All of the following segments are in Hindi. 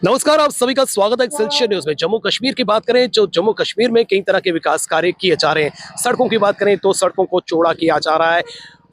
नमस्कार, आप सभी का स्वागत है एक्सेलशियर न्यूज में। जम्मू कश्मीर की बात करें, जो जम्मू कश्मीर में कई तरह के विकास कार्य किए जा रहे हैं। सड़कों की बात करें तो सड़कों को चौड़ा किया जा रहा है।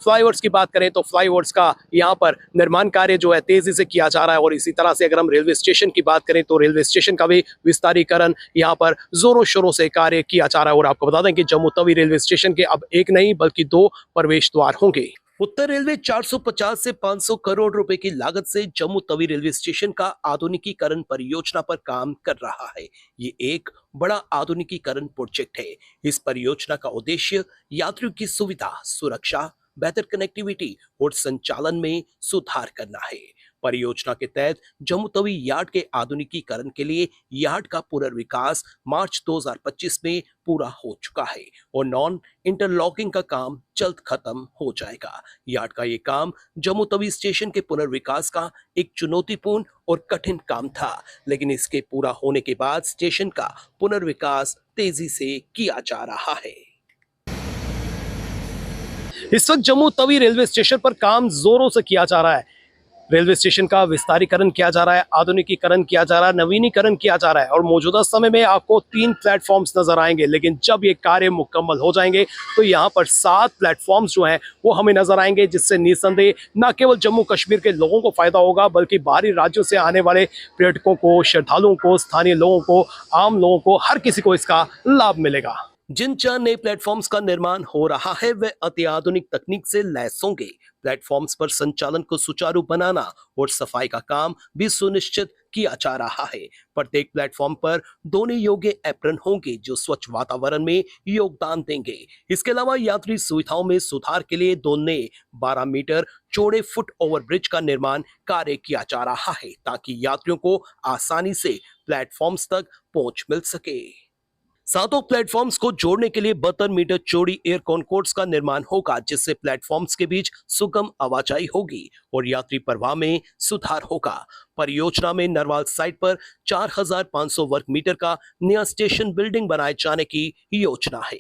फ्लाईओवर्स की बात करें तो फ्लाईओवर्स का यहाँ पर निर्माण कार्य जो है तेजी से किया जा रहा है। और इसी तरह से अगर हम रेलवे स्टेशन की बात करें तो रेलवे स्टेशन का भी विस्तारीकरण यहाँ पर जोरों शोरों से कार्य किया जा रहा है। और आपको बता दें कि जम्मू तवी रेलवे स्टेशन के अब एक नहीं बल्कि दो प्रवेश द्वार होंगे। उत्तर रेलवे 450 से 500 करोड़ रुपए की लागत से जम्मू तवी रेलवे स्टेशन का आधुनिकीकरण परियोजना पर काम कर रहा है। ये एक बड़ा आधुनिकीकरण प्रोजेक्ट है। इस परियोजना का उद्देश्य यात्रियों की सुविधा, सुरक्षा, बेहतर कनेक्टिविटी और संचालन में सुधार करना है। परियोजना के तहत जम्मू तवी यार्ड के आधुनिकीकरण के लिए यार्ड का पुनर्विकास मार्च 2025 में पूरा हो चुका है और नॉन इंटरलॉकिंग का काम जल्द खत्म हो जाएगा। यार्ड का ये काम जम्मू तवी स्टेशन के पुनर्विकास का एक चुनौतीपूर्ण और कठिन काम था, लेकिन इसके पूरा होने के बाद स्टेशन का पुनर्विकास तेजी से किया जा रहा है। इस वक्त जम्मू तवी रेलवे स्टेशन पर काम जोरों से किया जा रहा है। रेलवे स्टेशन का विस्तारीकरण किया जा रहा है, आधुनिकीकरण किया जा रहा है, नवीनीकरण किया जा रहा है। और मौजूदा समय में आपको 3 प्लेटफॉर्म्स नजर आएंगे, लेकिन जब ये कार्य मुकम्मल हो जाएंगे तो यहाँ पर 7 प्लेटफॉर्म्स जो हैं वो हमें नजर आएंगे, जिससे निस्संदेह न केवल जम्मू कश्मीर के लोगों को फायदा होगा बल्कि बाहरी राज्यों से आने वाले पर्यटकों को, श्रद्धालुओं को, स्थानीय लोगों को, आम लोगों को, हर किसी को इसका लाभ मिलेगा। जिन 4 नए प्लेटफॉर्म्स का निर्माण हो रहा है वे अत्याधुनिक तकनीक से लैस होंगे। प्लेटफॉर्म्स पर संचालन को सुचारू बनाना और सफाई का काम भी सुनिश्चित किया जा रहा है। प्रत्येक प्लेटफॉर्म पर धोने योग्य एप्रन होंगे जो स्वच्छ वातावरण में योगदान देंगे। इसके अलावा यात्री सुविधाओं में सुधार के लिए 2 नए 12 मीटर चौड़े फुट ओवरब्रिज का निर्माण कार्य किया जा रहा है ताकि यात्रियों को आसानी से प्लेटफॉर्म्स तक पहुंच मिल सके। सातों प्लेटफॉर्म्स को जोड़ने के लिए 72 मीटर चौड़ी एयर कॉन्कोर्स का निर्माण होगा, जिससे प्लेटफॉर्म्स के बीच सुगम आवाजाही होगी और यात्री प्रवाह में सुधार होगा। परियोजना में नरवाल साइट पर 4500 वर्ग मीटर का नया स्टेशन बिल्डिंग बनाए जाने की योजना है।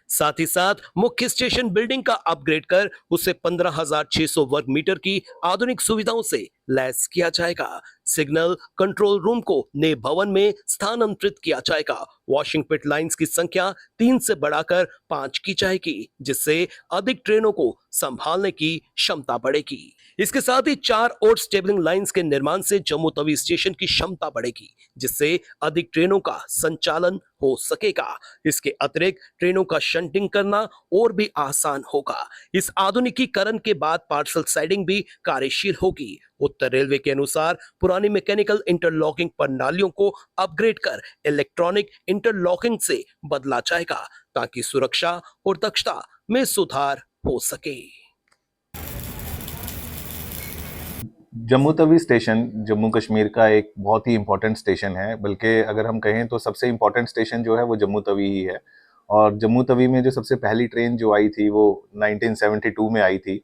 साथ ही साथ मुख्य स्टेशन बिल्डिंग का अपग्रेड कर उसे 15,600 वर्ग मीटर की आधुनिक सुविधाओं से लैस किया जाएगा। सिग्नल कंट्रोल रूम को नए भवन में स्थानांतरित किया जाएगा। वॉशिंग पिट लाइंस की संख्या 3 से बढ़ाकर 5 की जाएगी, जिससे अधिक ट्रेनों को संभालने की क्षमता बढ़ेगी। इसके साथ ही 4 और स्टेबलिंग लाइंस के निर्माण से जम्मू तवी स्टेशन की क्षमता बढ़ेगी, जिससे अधिक ट्रेनों का संचालन हो सकेगा। इसके अतिरिक्त ट्रेनों का शंटिंग करना और भी आसान होगा। इस आधुनिकीकरण के बाद पार्सल साइडिंग भी कार्यशील होगी। उत्तर रेलवे के अनुसार पुरानी मैकेनिकल इंटरलॉकिंग प्रणालियों को अपग्रेड कर इलेक्ट्रॉनिक इंटरलॉकिंग से बदला जाएगा ताकि सुरक्षा और दक्षता में सुधार हो सके। जम्मू तवी स्टेशन जम्मू कश्मीर का एक बहुत ही इम्पोर्टेंट स्टेशन है, बल्कि अगर हम कहें तो सबसे इम्पोर्टेंट स्टेशन जो है वो जम्मू तवी ही है। और जम्मू तवी में जो सबसे पहली ट्रेन जो आई थी वो 1972 में आई थी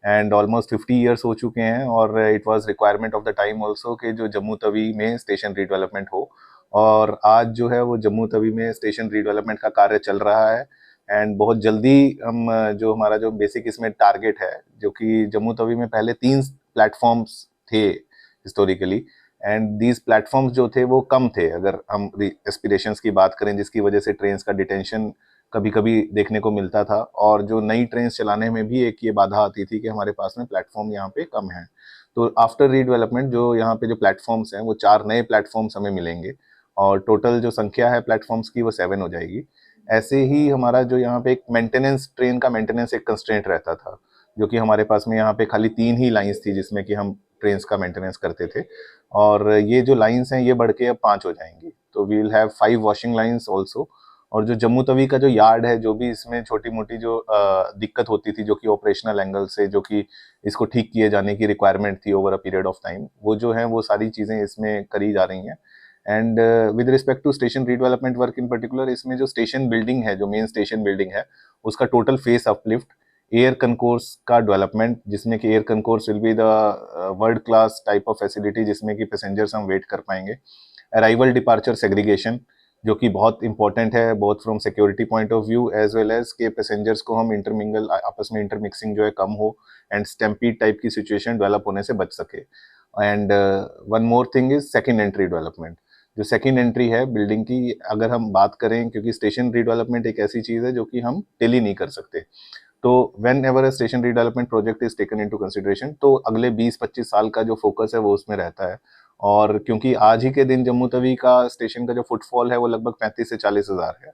एंड ऑलमोस्ट 50 ईयर्स हो चुके हैं। और it was requirement of the time also कि जो जम्मू तवी में स्टेशन रीडेवलपमेंट हो। और आज जो है वो जम्मू तवी में स्टेशन रीडेवलपमेंट का कार्य चल रहा है एंड बहुत जल्दी हम जो हमारा जो बेसिक इसमें टारगेट है, जो कि जम्मू तवी में पहले 3 प्लेटफॉर्म्स थे हिस्टोरिकली एंड दीज प्लेटफॉर्म्स जो थे वो कम थे अगर हम एस्पिरेशंस की बात करें, जिसकी वजह से ट्रेन्स का डिटेंशन कभी कभी देखने को मिलता था। और जो नई ट्रेन चलाने में भी एक ये बाधा आती थी कि हमारे पास में प्लेटफॉर्म यहाँ पे कम है। तो आफ्टर रीडेवलपमेंट जो यहाँ पे जो प्लेटफॉर्म्स हैं वो 4 नए प्लेटफॉर्म्स हमें मिलेंगे और टोटल जो संख्या है प्लेटफॉर्म्स की वो 7 हो जाएगी। ऐसे ही हमारा जो यहाँ पे एक मेंटेनेंस, ट्रेन का मेंटेनेंस एक कंस्ट्रेंट रहता था, जो कि हमारे पास में यहाँ पे खाली 3 ही लाइंस थी जिसमें कि हम ट्रेन्स का मेंटेनेंस करते थे। और ये जो लाइंस हैं ये बढ़ के अब 5 हो जाएंगी, तो we will have 5 washing lines also. और जो जम्मू तवी का जो यार्ड है, जो भी इसमें छोटी मोटी जो दिक्कत होती थी, जो कि ऑपरेशनल एंगल से जो कि इसको ठीक किए जाने की रिक्वायरमेंट थी over a period of time, वो जो है वो सारी चीज़ें इसमें करी जा रही हैं। And with respect to station redevelopment work in particular, इसमें जो स्टेशन बिल्डिंग है, जो मेन स्टेशन बिल्डिंग है, उसका total face uplift, air concourse का डेवलपमेंट, जिसमें कि air concourse will be the world class type of facility जिसमें कि पैसेंजर्स हम वेट कर पाएंगे। अराइवल डिपार्चर सेग्रीगेशन, जो कि बहुत इंपॉर्टेंट है both from security point of view as well as के पैसेंजर्स को हम इंटरमिंगल, आपस में इंटरमिक्सिंग जो है कम हो एंड स्टैम्पीड टाइप की सिचुएशन डेवलप होने से बच सके। And one more thing is second entry development. जो सेकंड एंट्री है बिल्डिंग की, अगर हम बात करें, क्योंकि स्टेशन रीडेवलपमेंट एक ऐसी चीज़ है जो कि हम डिले नहीं कर सकते, तो when ever a station redevelopment project is taken into consideration, तो अगले 20-25 साल का जो फोकस है वो उसमें रहता है। और क्योंकि आज ही के दिन जम्मू तवी का स्टेशन का जो फुटफॉल है वो लगभग 35 से 40 हज़ार है,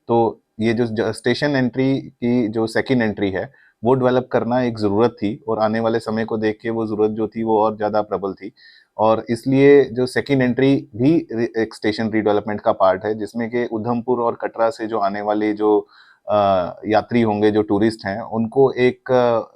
तो ये जो स्टेशन एंट्री की जो सेकंड एंट्री है वो डेवलप करना एक ज़रूरत थी, और आने वाले समय को देख के वो ज़रूरत जो थी वो और ज़्यादा प्रबल थी। और इसलिए जो सेकंड एंट्री भी एक स्टेशन रीडेवलपमेंट का पार्ट है, जिसमें कि उधमपुर और कटरा से जो आने वाले जो यात्री होंगे, जो टूरिस्ट हैं, उनको एक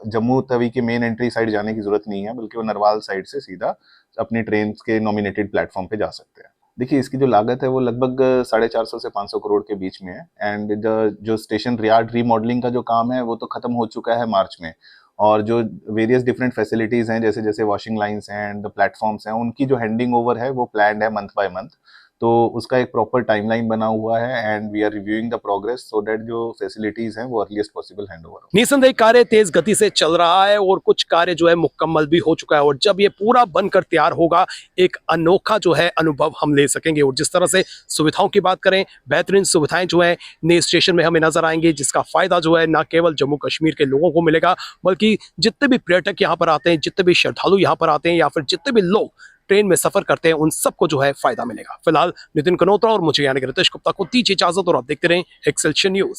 जम्मू तवी के मेन एंट्री साइड जाने की ज़रूरत नहीं है, बल्कि वो नरवाल साइड से सीधा अपनी ट्रेन के नॉमिनेटेड प्लेटफॉर्म पे जा सकते हैं। देखिए, इसकी जो लागत है वो लगभग 450 से 500 करोड़ के बीच में है, एंड जो स्टेशन यार्ड रीमॉडलिंग का जो काम है वो तो खत्म हो चुका है मार्च में, और जो वेरियस डिफरेंट फैसिलिटीज हैं, जैसे जैसे वॉशिंग लाइंस हैं एंड प्लेटफॉर्म्स हैं, उनकी जो हैंडिंग ओवर है वो प्लान्ड है मंथ बाय मंथ। तो उसका एक प्रॉपर टाइमलाइन बना हुआ है, and we are reviewing the progress so that जो फैसिलिटीज हैं वो अर्लीस्ट पॉसिबल हैंड ओवर हो। निसंदेह कार्य तेज गति से चल रहा है और कुछ कार्य जो है मुकम्मल भी हो चुका है, और जब ये पूरा बनकर तैयार होगा एक अनोखा जो है अनुभव हम ले सकेंगे। और जिस तरह से सुविधाओं की बात करें, बेहतरीन सुविधाएं जो है नए स्टेशन में हमें नजर आएंगे, जिसका फायदा जो है न केवल जम्मू कश्मीर के लोगों को मिलेगा, बल्कि जितने भी पर्यटक यहाँ पर आते हैं, जितने भी श्रद्धालु यहाँ पर आते हैं, या फिर जितने भी लोग ट्रेन में सफर करते हैं, उन सबको जो है फायदा मिलेगा। फिलहाल नितिन कनोत्रा और मुझे यानी कि रितेश गुप्ता को दीजिए इजाजत, और आप देखते रहें एक्सेलशियल न्यूज।